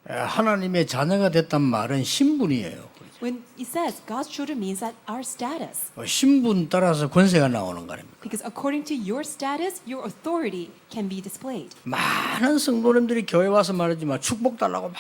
하나님의 자녀가 됐단 말은 신분이에요. When it says God's children means that our status. 신분 따라서 권세가 나오는 거 아닙니까? Because according to your status, your authority can be displayed. 많은 성도님들이 교회 와서 말하지만 축복 달라고 막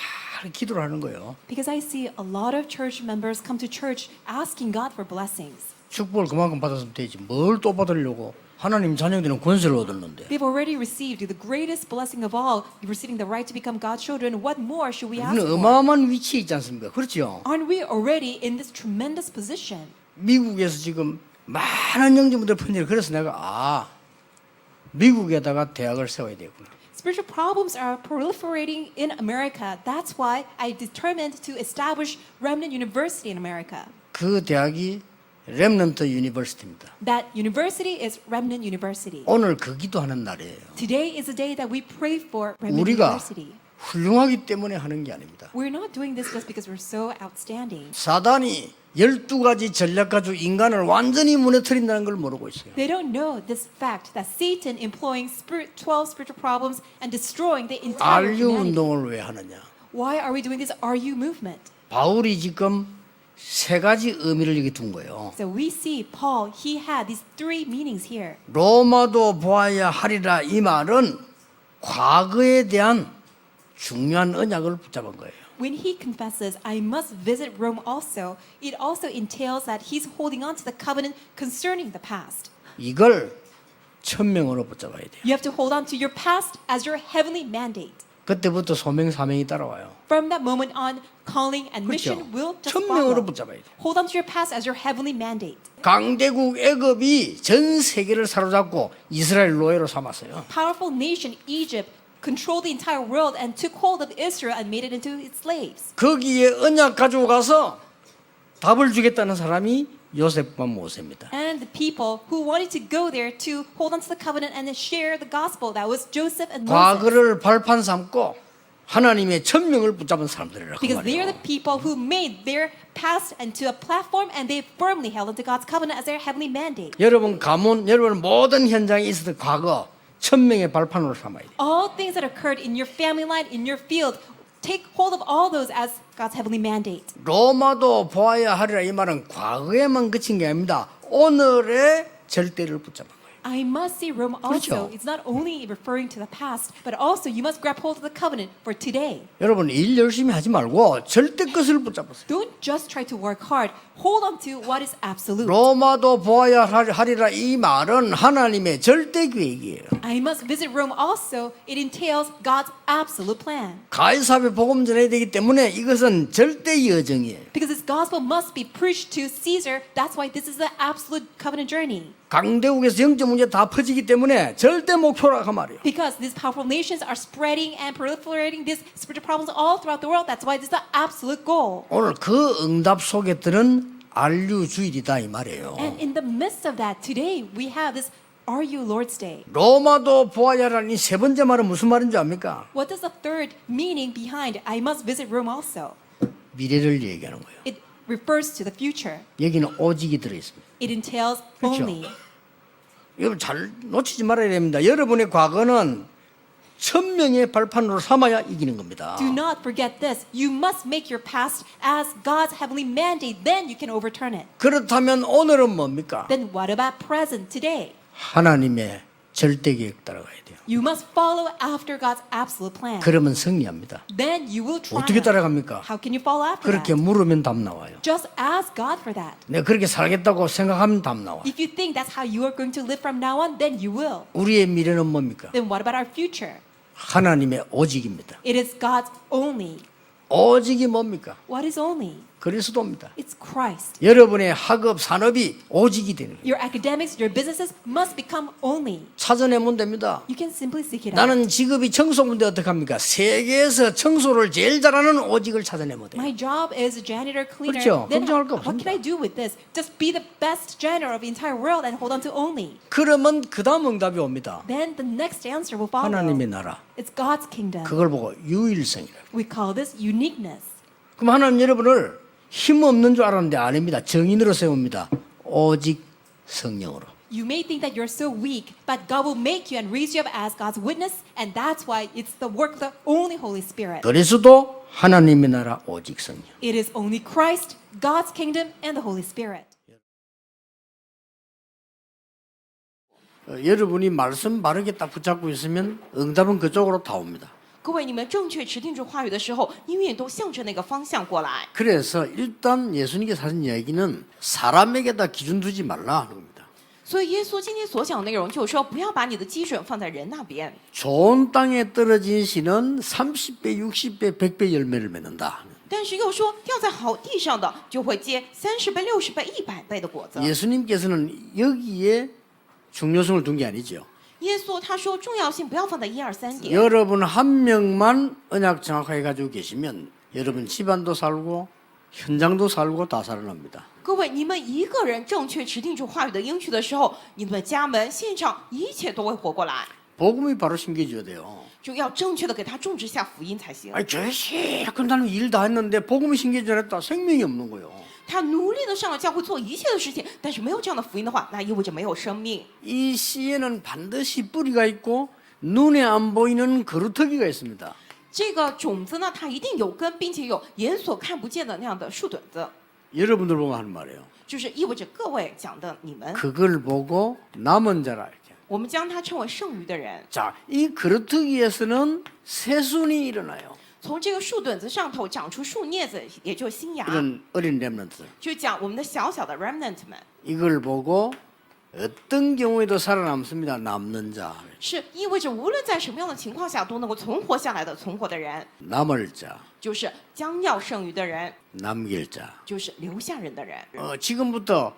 기도를 하는 거예요. Because I see a lot of church members come to church asking God for blessings. 축복을 그만큼 받았으면 되지. 뭘 또 받으려고? 하나님 자녀들은 권세를 얻었는데. They've already received the greatest blessing of all, receiving the right to become God's children. What more should we ask 우리는 for? 어마어마한 위치에 있지 않습니까? 그렇죠? Aren't we already in this tremendous position? 미국에서 지금 많은 영지분들 편지를 그래서 내가 미국에다가 대학을 세워야 되구나. Spiritual problems are proliferating in America. That's why I determined to establish Remnant University in America. 그 대학이 렘넌트 유니버시티입니다. That university is Remnant University. 오늘 그 기도하는 날이에요. Today is the day that we pray for Remnant 우리가 University. 훌륭하기 때문에 하는 게 아닙니다. We're not doing this just because we're so outstanding. 사단이 12가지 전략 가지고 인간을 완전히 무너뜨린다는 걸 모르고 있어요. They don't know this fact that Satan employing 12 spiritual problems and destroying the entire RU humanity. 운동을 왜 하느냐? Why are we doing this RU movement? 바울이 지금 세 가지 의미를 여기 둔 거예요. So we see Paul, he had these three meanings here. 로마도 보아야 하리라 이 말은 과거에 대한 중요한 언약을 붙잡은 거예요. When he confesses, I must visit Rome also, it also entails that he's holding on to the covenant concerning the past. 이걸 천명으로 붙잡아야 돼요. You have to hold on to your past as your heavenly mandate. 그때부터 소명 사명이 따라와요. From that moment on, calling and mission 그렇죠? will just 천명으로 follow. 붙잡아야 돼요. Hold on to your past as your heavenly mandate. 강대국 애굽이 전 세계를 사로잡고 이스라엘 노예로 삼았어요. Powerful nation Egypt controlled the entire world and took hold of Israel and made it into its slaves. 거기에 언약 가지고 가서 답을 주겠다는 사람이 요셉과 모세입니다. And the people who wanted to go there to hold on to the covenant and share the gospel, that was Joseph and Moses. 과거를 발판 삼고 하나님의 천명을 붙잡은 사람들이라고 Because they are 말이에요. the people who made their past into a platform and they firmly held onto God's covenant as their heavenly mandate. 여러분 가문, 여러분 모든 현장에 있었던 과거 천명의 발판으로 삼아야 돼요. All things that occurred in your family line, in your field, take hold of all those as God's heavenly mandate. 로마도 보아야 하리라 이 말은 과거에만 그친 게 아닙니다. 오늘의 절대를 붙잡은 거예요. I must see Rome 그렇죠. also. It's not only referring to the past, but also you must grab hold of the covenant for today. 여러분 일 열심히 하지 말고 절대 것을 붙잡으세요. Don't just try to work hard. Hold on to what is absolute. 로마도 보아야 하리라 이 말은 하나님의 절대 계획이에요. I must visit Rome also. It entails God's absolute plan. 가이사랴 복음 전해야 되기 때문에 이것은 절대 여정이에요. Because this gospel must be preached to Caesar. That's why this is the absolute covenant journey. 강대국에서 영적 문제 다 퍼지기 때문에 절대 목표라고 말이에요. Because these powerful nations are spreading and proliferating these spiritual problems all throughout the world. That's why this is the absolute goal. 오늘 그 응답 속에 들은 안류 주일이다 이 말이에요. And in the midst of that, today we have this Are You Lord's Day. 로마도 보아야라는 이 세 번째 말은 무슨 말인지 압니까? What is the third meaning behind I must visit Rome also? 미래를 얘기하는 거예요. It refers to the future. 여기는 오직이 들어있습니다. It entails 그렇죠. only. 여러분 잘 놓치지 말아야 됩니다. 여러분의 과거는 천명의 발판으로 삼아야 이기는 겁니다. Do not forget this. You must make your past as God's heavenly mandate. Then you can overturn it. 그렇다면 오늘은 뭡니까? Then what about present today? 하나님의 절대 계획 따라가야 돼요. You must follow after God's absolute plan. 그러면 승리합니다. Then you will triumph. 어떻게 따라갑니까? How can you follow after 그렇게 that? 물으면 답 나와요. Just ask God for that. 내가 그렇게 살겠다고 생각하면 답 나와요. If you think that's how you are going to live from now on, then you will. 우리의 미래는 뭡니까? Then what about our future? 하나님의 오직입니다. It is God's only. 오직이 뭡니까? What is only? 그리스도입니다. It's Christ. 여러분의 학업, 산업이 오직이 되는 거예요. Your academics, your businesses must become only. 찾아내면 됩니다. You can simply seek it out. 나는 직업이 청소부인데 어떡합니까? 세계에서 청소를 제일 잘하는 오직을 찾아내면 돼요. My job is a janitor, cleaner. 그렇죠. Then 걱정할 거 what can I do with this? Just be the best janitor of the entire world and hold on to only. 그러면 그 다음 응답이 옵니다. Then the next answer will follow. 하나님의 나라. It's God's kingdom. 그걸 보고 유일성이라고. We call this uniqueness. 그럼 하나님 여러분을 힘없는 줄 알았는데 아닙니다. 정인으로 세웁니다. 오직 성령으로. You may think that you're so weak, but God will make you and raise you up as God's witness, and that's why it's the work of the only Holy Spirit. 그리스도 하나님의 나라 오직 성령. It is only Christ, God's kingdom, and the Holy Spirit. 여러분이 말씀 바르게 딱 붙잡고 있으면 응답은 그쪽으로 다 옵니다. 各位，你们正确持定住话语的时候，永远都向着那个方向过来。 그래서 일단 예수님께서 하신 이야기는 사람에게다 기준 두지 말라 하는 겁니다. 所以耶稣今天所讲的内容就是说，不要把你的基准放在人那边。 좋은 땅에 떨어진 씨는 30배, 60배, 100배 열매를 맺는다. 但是又说，掉在好地上的就会结30倍、60倍、100倍的果子。 예수님께서는 여기에 중요성을 둔 게 아니죠. 耶稣他说，重要性不要放在1、2、3点。 여러분 한 명만 언약 정확하게 가지고 계시면 여러분 집안도 살고 현장도 살고 다 살아납니다. 各位，你们一个人正确持定住话语的应许的时候，你们家门、现场一切都会活过来。 복음이 바로 심겨줘야 돼요. 就要正确的给他种植下福音才行。 아니 죄식한 사람 일 다 했는데 복음이 심겨져 않았다 생명이 없는 거예요. 他努力的上了教会做一切的事情，但是没有这样的福音的话，那意味着没有生命。 이 씨에는 반드시 뿌리가 있고 눈에 안 보이는 거루터기가 있습니다. 这个种子呢，它一定有根，并且有眼所看不见的那样的树墩子， 여러분들 보고 하는 말이에요. 就是意味着各位讲的你们， 그걸 보고 남은 자라 이렇게. 我们将它称为剩余的人。 자, 이 거루터기에서는 새순이 일어나요. 从这个树墩子上头长出树镊子，也就是新芽， 이런 어린 렘넌트. 就讲我们的小小的 remnant 们， 이걸 보고 어떤 경우에도 살아남습니다. 남는 자, 是意味着无论在什么样的情况下都能够存活下来的存活的人， 남을 자, 就是将要剩余的人， 남길 자. 就是留下人的人。 지금부터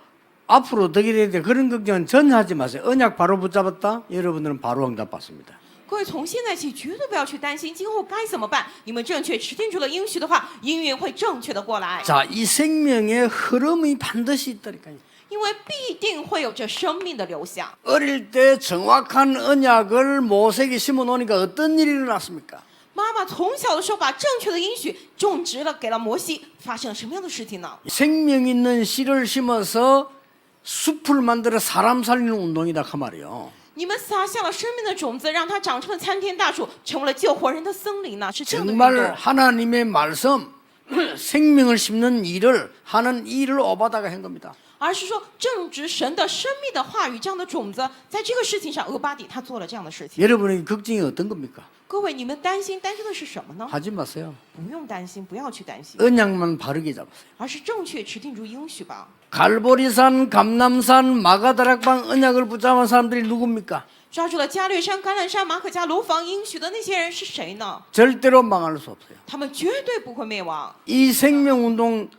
앞으로 어떻게 돼야 돼? 그런 걱정은 전혀 하지 마세요. 언약 바로 붙잡았다? 여러분들은 바로 응답 받습니다. 各位，从现在起绝对不要去担心今后该怎么办。你们正确持定住了应许的话，应运会正确的过来， 자, 이 생명의 흐름이 반드시 있다니까요. 因为必定会有这生命的流向。 어릴 때 정확한 언약을 모세에게 심어 놓으니까 어떤 일이 일어났습니까? 妈妈从小的时候把正确的应许种植了，给了摩西，发生了什么样的事情呢？ 생명 있는 씨를 심어서 숲을 만들어 사람 살리는 운동이다 그 말이에요. 你们撒下了生命的种子，让它长成了参天大树，成为了救活人的森林呢，是这样的运 정말 动。 하나님의 말씀 생명을 심는 일을 하는 일을 오바다가 한 겁니다. 而是说正直神的生命的话语这样的种子，在这个事情上，俄巴底他做了这样的事情。 여러분의 걱정이 어떤 겁니까? 各位，你们担心的是什么呢？ 하지 마세요. 不用担心，不要去担心， 언약만 바르게 잡으세요. 而是正确持定住应许吧。 갈보리산, 감남산, 마가다락방 언약을 붙잡은 사람들이 누굽니까? 抓住了加略山、橄榄山、马可加楼房应许的那些人是谁呢？ 절대로 망할 수 없어요. 他们绝对不会灭亡， 이 생명운동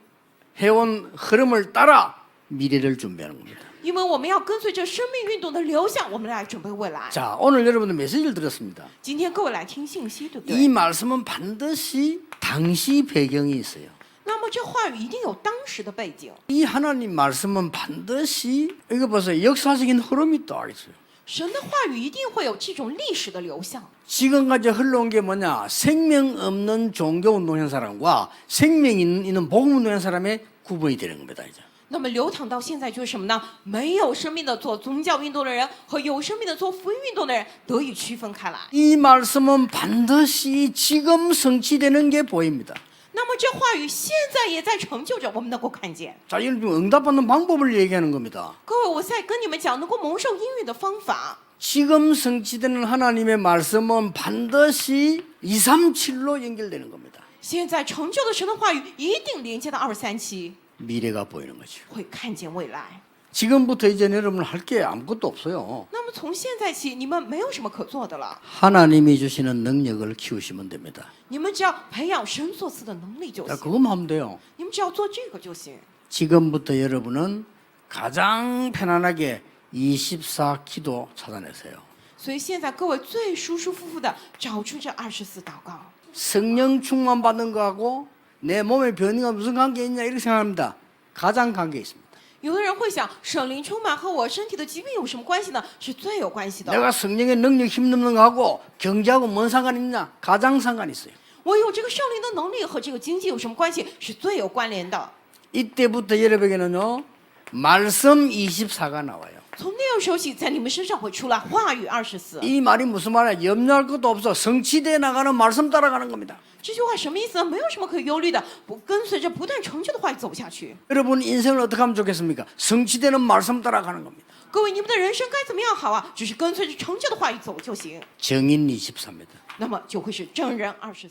해온 흐름을 따라 미래를 준비하는 겁니다. 因为我们要跟随着生命运动的流向，我们来准备未来。 자, 오늘 여러분들 메시지를 들었습니다. 今天各位来听信息，对不 이 对？ 말씀은 반드시 당시 배경이 있어요. 那么这话语一定有当时的背景， 이 하나님 말씀은 반드시 이거 보세요. 역사적인 흐름이 또 있어요. 神的话语一定会有这种历史的流向。 지금까지 흘러온 게 뭐냐? 생명 없는 종교 운동한 사람과 생명 있는 복음 운동한 사람의 구분이 되는 겁니다. 이제. 那么流淌到现在就是什么呢？没有生命的做宗教运动的人和有生命的做福音运动的人得以区分开来。 이 말씀은 반드시 지금 성취되는 게 보입니다. 那么这话语现在也在成就着，我们能够看见。 자, 이런 응답받는 방법을 얘기하는 겁니다. 各位，我在跟你们讲能够蒙受应允的方法。 지금 성취되는 하나님의 말씀은 반드시 237로 연결되는 겁니다. 现在成就的神的话语一定连接到237， 미래가 보이는 거죠. 会看见未来。 지금부터 이제 여러분 할 게 아무것도 없어요. 那么从现在起，你们没有什么可做的了， 하나님이 주시는 능력을 키우시면 됩니다. 你们只要培养神所赐的能力就 자, 行， 그것만 하면 돼요. 你们只要做这个就行。 지금부터 여러분은 가장 편안하게 24기도 찾아내세요. 所以现在各位最舒舒服服的找出这24祷告。 성령 충만 받는 거하고 내 몸의 변이가 무슨 관계 있냐 이렇게 생각합니다. 가장 관계 있습니다. 有的人会想，圣灵充满和我身体的疾病有什么关系呢？是最有关系的。 내가 성령의 능력 힘넘는 거하고 경제하고 뭔 상관이 있냐? 가장 상관이 있어요. 我有这个圣灵的能力和这个经济有什么关系？是最有关联的。 이때부터 여러분에게는요 말씀 24가 나와요. 从那样休息，在你们身上会出来话语24。 이 말이 무슨 말이야? 염려할 것도 없어. 성취돼 나가는 말씀 따라가는 겁니다. 这句话什么意思呢？没有什么可忧虑的，不跟随着不断成就的话语走下去。 여러분 인생을 어떻게 하면 좋겠습니까? 성취되는 말씀 따라가는 겁니다. 各位，你们的人生该怎么样好啊？只是跟随着成就的话语走就行， 정인 24입니다. 那么就会是真人24。